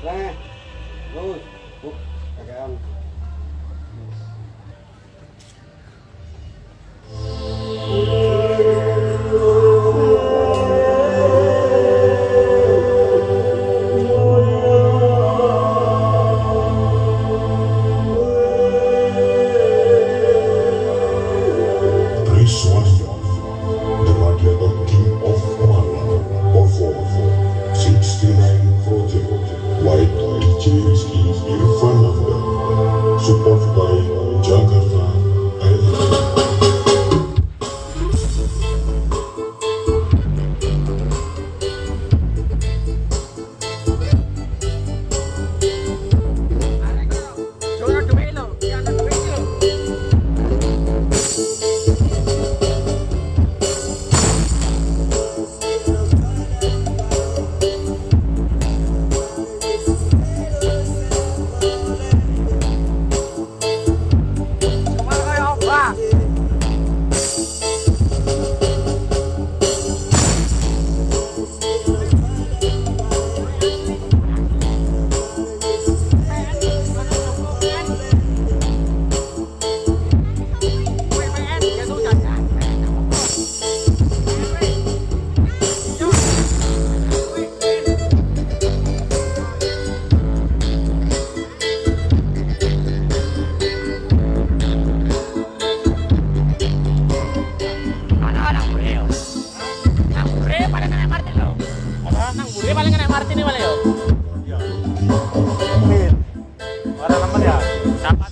Nah, terus, kakean. Riswanda, the radiator king of Mala, perform 69 project, White Chiriski Irfananda, support by Jakarta Airlines. Para naman ya. Dapat